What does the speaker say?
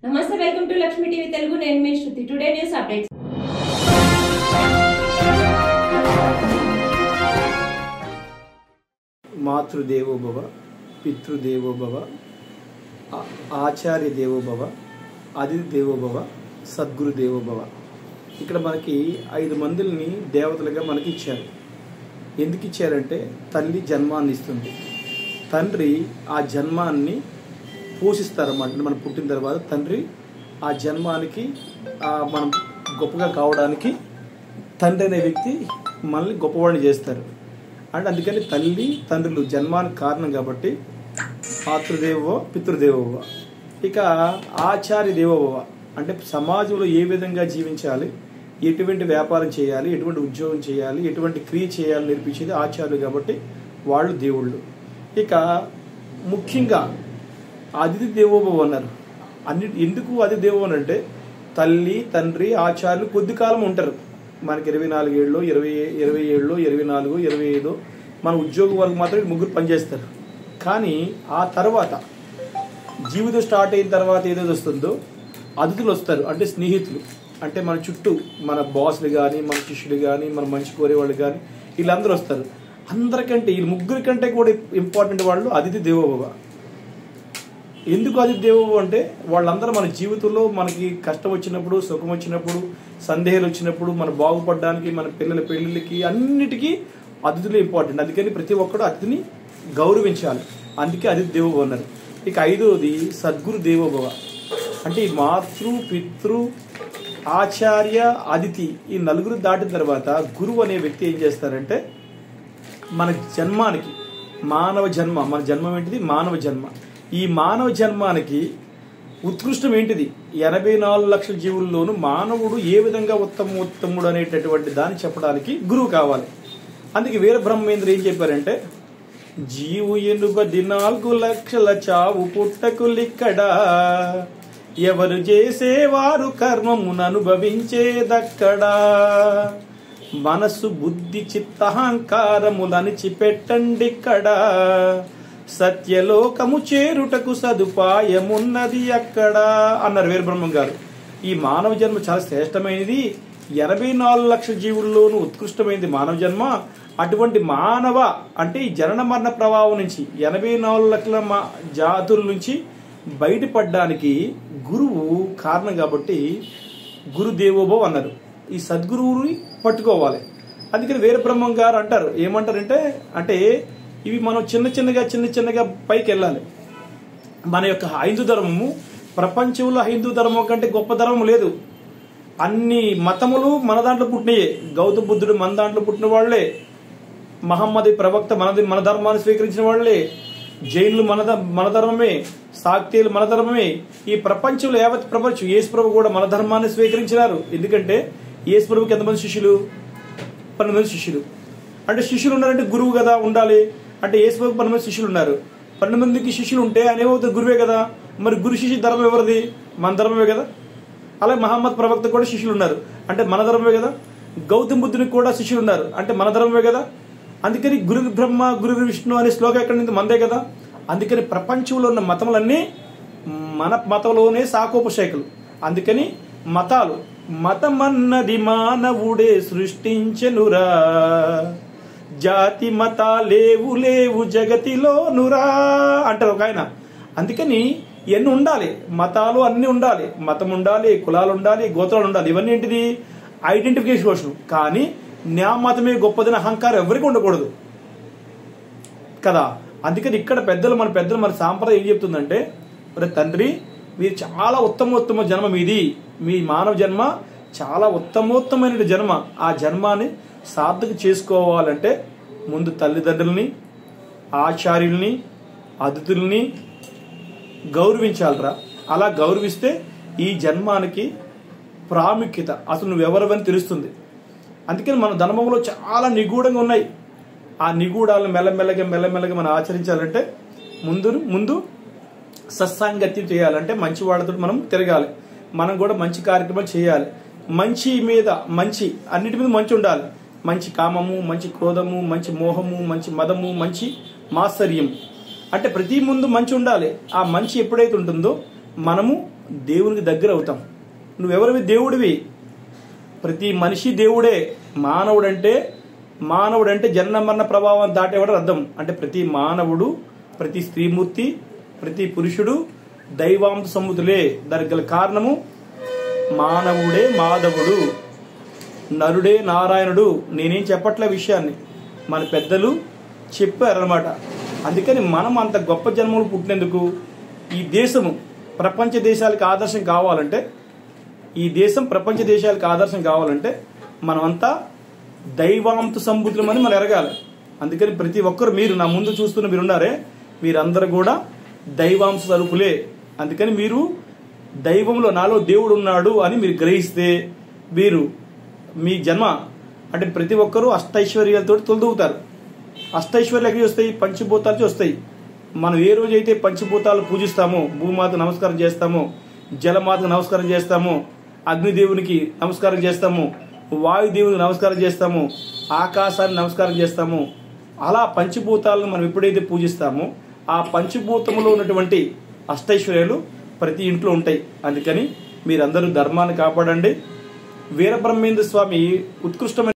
నమస్తే, welcome to Lakshmi TV Telugu. నేను మీ శృతి. Today news updates. మాతృదేవో భవ, పితృదేవో భవ, ఆచార్య దేవో భవ, అతిథి దేవో భవ, సద్గురు దేవో భవ. ఇక్కడ మనకి 5 మందిని దేవతలుగా మనకి ఇచ్చారు. ఎందుకు ఇచ్చారంటే తల్లి జన్మాన్ని ఇస్తుంది, తండ్రి ఆ జన్మాన్ని పోషిస్తారన్నమాట. మనం పుట్టిన తర్వాత తండ్రి ఆ జన్మానికి మనం గొప్పగా కావడానికి తండ్రి అనే వ్యక్తి మనల్ని గొప్పవాడిని చేస్తారు. అంటే అందుకని తల్లి తండ్రులు జన్మానికి కారణం కాబట్టి మాతృదేవో పితృదేవోభవ. ఇక ఆచార్య దేవోభవ అంటే సమాజంలో ఏ విధంగా జీవించాలి, ఎటువంటి వ్యాపారం చేయాలి, ఎటువంటి ఉద్యోగం చేయాలి, ఎటువంటి క్రియ చేయాలి నేర్పించేది ఆచార్యులు కాబట్టి వాళ్ళు దేవుళ్ళు. ఇక ముఖ్యంగా అతిథి దేవోభవ అన్నారు. ఎందుకు అతిథి దేవోభవ అంటే తల్లి తండ్రి ఆచార్యులు కొద్ది కాలం ఉంటారు. మనకి 24 ఏళ్ళు, 20 ఏళ్ళు, 24, 25 మన ఉద్యోగం వరకు మాత్రమే ముగ్గురు పనిచేస్తారు. కానీ ఆ తర్వాత జీవితం స్టార్ట్ అయిన తర్వాత ఏదైతే వస్తుందో అతిథులు వస్తారు. అంటే స్నేహితులు, అంటే మన చుట్టూ మన బాస్లు కానీ, మన శిష్యులు కానీ, మన మంచి కోరేవాళ్ళు కానీ వీళ్ళందరూ వస్తారు. అందరికంటే ఈ ముగ్గురి కంటే కూడా ఇంపార్టెంట్ వాళ్ళు అతిథి దేవోభవ. ఎందుకు అతిథి దేవోభవ అంటే వాళ్ళందరూ మన జీవితంలో మనకి కష్టం వచ్చినప్పుడు, సుఖం వచ్చినప్పుడు, సందేహాలు వచ్చినప్పుడు, మన బాగుపడడానికి, మన పిల్లల పెళ్లిళ్ళకి అన్నిటికీ అతిథులు ఇంపార్టెంట్. అందుకని ప్రతి ఒక్కరు అతిథిని గౌరవించాలి. అందుకే అతిథి దేవోభవ అన్నారు. ఇక 5వది సద్గురు దేవోభవ. అంటే ఈ మాతృ పితృ ఆచార్య అతిథి ఈ నలుగురు దాటిన తర్వాత గురువు అనే వ్యక్తి ఏం చేస్తారంటే మన జన్మానికి మానవ జన్మ, మన జన్మం ఏంటిది? మానవ జన్మ. ఈ మానవ జన్మానికి ఉత్కృష్టం ఏంటిది? 84 లక్షల జీవుల్లోనూ మానవుడు ఏ విధంగా ఉత్తముడు అనేటటువంటి దాన్ని చెప్పడానికి గురువు కావాలి. అందుకే వీర బ్రహ్మేంద్ర ఏం చెప్పారంటే జీవు 84 లక్షల చావు పుట్టకులిక్కడ, ఎవరు చేసేవారు కర్మమును అనుభవించేదక్కడా, మనసు బుద్ధి చిత్తహంకారములనిచిపెట్టండిక్కడ, సత్యలోకము చేరుటకు సదుపాయమున్నది అక్కడ అన్నారు వీరబ్రహ్మం గారు. ఈ మానవ జన్మ చాలా శ్రేష్టమైనది. 84 లక్షల జీవుల్లోనూ ఉత్కృష్టమైనది మానవ జన్మ. అటువంటి మానవ అంటే ఈ జనన మరణ ప్రభావం నుంచి 84 లక్షల జాతుల నుంచి బయటపడడానికి గురువు కారణం కాబట్టి గురుదేవోభవ అన్నారు. ఈ సద్గురువుని పట్టుకోవాలి. అందుకని వీరబ్రహ్మం గారు అంటారు, ఏమంటారంటే అంటే ఇవి మనం చిన్న చిన్నగా పైకి వెళ్ళాలి. మన యొక్క హైందూ ధర్మము ప్రపంచంలో హైందూ ధర్మం కంటే గొప్ప ధర్మం లేదు. అన్ని మతములు మన దాంట్లో పుట్టినయే. గౌతమ బుద్ధుడు మన దాంట్లో పుట్టిన వాళ్లే, మహమ్మద్ ప్రవక్త మన ధర్మాన్ని స్వీకరించిన వాళ్లే, జైన్లు మన ధర్మమే, శాక్తీయులు మన ధర్మమే. ఈ ప్రపంచంలో యావత్ ప్రపంచం యేసు ప్రభు కూడా మన ధర్మాన్ని స్వీకరించినారు. ఎందుకంటే యేసు ప్రభుకి ఎంతమంది శిష్యులు? 12 మంది శిష్యులు. అంటే శిష్యులు ఉన్నారంటే గురువు కదా ఉండాలి. అంటే యేసు ప్రభుకి 12 మంది శిష్యులు ఉన్నారు. 12 మందికి శిష్యులు ఉంటే ఆయన ఏమవుతుంది? గురువే కదా. మరి గురు శిష్యు ధర్మం ఎవరిది? మన ధర్మమే కదా. అలాగే మహమ్మద్ ప్రవక్త కూడా శిష్యులు ఉన్నారు, అంటే మన ధర్మమే కదా. గౌతమ బుద్ధునికి కూడా శిష్యులు ఉన్నారు, అంటే మన ధర్మమే కదా. అందుకని గురు బ్రహ్మ గురు విష్ణు అనే శ్లోకం ఎక్కడి నుంచి? మందే కదా. అందుకని ప్రపంచంలో ఉన్న మతములన్నీ మన మతంలోనే సాకోపశేఖలు. అందుకని మతాలు, మతమన్నది మానవుడే సృష్టించెనురా, జాతి మతాలేవు జగతిలోనురా అంటారు ఒక ఆయన. అందుకని ఇవన్నీ ఉండాలి, మతాలు అన్ని ఉండాలి, మతం ఉండాలి, కులాలు ఉండాలి, గోత్రాలు ఉండాలి. ఇవన్నీ ఏంటిది? ఐడెంటిఫికేషన్ కోసం. కానీ నా మతమే గొప్పదని అహంకారం ఎవరికి ఉండకూడదు కదా. అందుకని ఇక్కడ మన పెద్దలు మన సాంప్రదాయం ఏం చెప్తుందంటే, మరి తండ్రి మీరు చాలా ఉత్తమోత్తమ జన్మ మీది, మీ మానవ జన్మ చాలా ఉత్తమోత్తమైన జన్మ. ఆ జన్మాన్ని సార్థక చేసుకోవాలంటే ముందు తల్లిదండ్రుల్ని, ఆచార్యుల్ని, అతిథుల్ని గౌరవించాలరా. అలా గౌరవిస్తే ఈ జన్మానికి ప్రాముఖ్యత, అసలు నువ్వెవరవని తెలుస్తుంది. అందుకని మన ధర్మంలో చాలా నిగూఢంగా ఉన్నాయి. ఆ నిగూఢాలను మెల్లమెల్లగా మనం ఆచరించాలంటే ముందు సత్సాంగత్యం చేయాలంటే మంచి వాళ్ళతో మనం తిరగాలి. మనం కూడా మంచి కార్యక్రమాలు చేయాలి. మంచి మీద మంచి, అన్నిటి మీద మంచి ఉండాలి. మంచి కామము, మంచి క్రోధము, మంచి మోహము, మంచి మదము, మంచి మాత్సర్యం, అంటే ప్రతి ముందు మంచి ఉండాలి. ఆ మంచి ఎప్పుడైతే ఉంటుందో మనము దేవునికి దగ్గర అవుతాం. నువ్వెవరివి? దేవుడివి. ప్రతి మనిషి దేవుడే. మానవుడంటే జనన మరణ ప్రభావం దాటేవాడు అర్థం. అంటే ప్రతి మానవుడు, ప్రతి స్త్రీమూర్తి, ప్రతి పురుషుడు దైవాంశ సంబుతులే. దానికి గల కారణము మానవుడే మాధవుడు, నరుడే నారాయణుడు. నేనేం చెప్పట్లే విషయాన్ని, మన పెద్దలు చెప్పారనమాట. అందుకని మనం అంత గొప్ప జన్మలు పుట్టినందుకు ఈ దేశము ప్రపంచ దేశాలకు ఆదర్శం కావాలంటే మనమంతా దైవాంశ సంబుతులమని మనం ఎరగాలి. అందుకని ప్రతి ఒక్కరు, మీరు నా ముందు చూస్తున్న మీరున్నారే, మీరందరూ కూడా దైవాంశ స్వరూపులే. అందుకని మీరు దైవంలో నాలో దేవుడు ఉన్నాడు అని మీరు గ్రహిస్తే మీరు మీ జన్మ అంటే ప్రతి ఒక్కరూ అష్టైశ్వర్యాలతో తొలదవుతారు. అష్టైశ్వర్యాలు ఎక్కడికి వస్తాయి? పంచభూతాలకి వస్తాయి. మనం ఏ రోజైతే పంచభూతాలు పూజిస్తామో, భూమాత నమస్కారం చేస్తామో, జలమాతకు నమస్కారం చేస్తామో, అగ్నిదేవునికి నమస్కారం చేస్తాము, వాయుదేవునికి నమస్కారం చేస్తాము, ఆకాశాన్ని నమస్కారం చేస్తాము, అలా పంచభూతాలను మనం ఎప్పుడైతే పూజిస్తామో ఆ పంచభూతంలో ఉన్నటువంటి అష్టైశ్వర్యాలు ప్రతి ఇంట్లో ఉంటాయి. అందుకని మీరందరూ ధర్మాన్ని కాపాడండి. వీరబ్రహ్మేంద్ర స్వామి ఉత్కృష్టమైన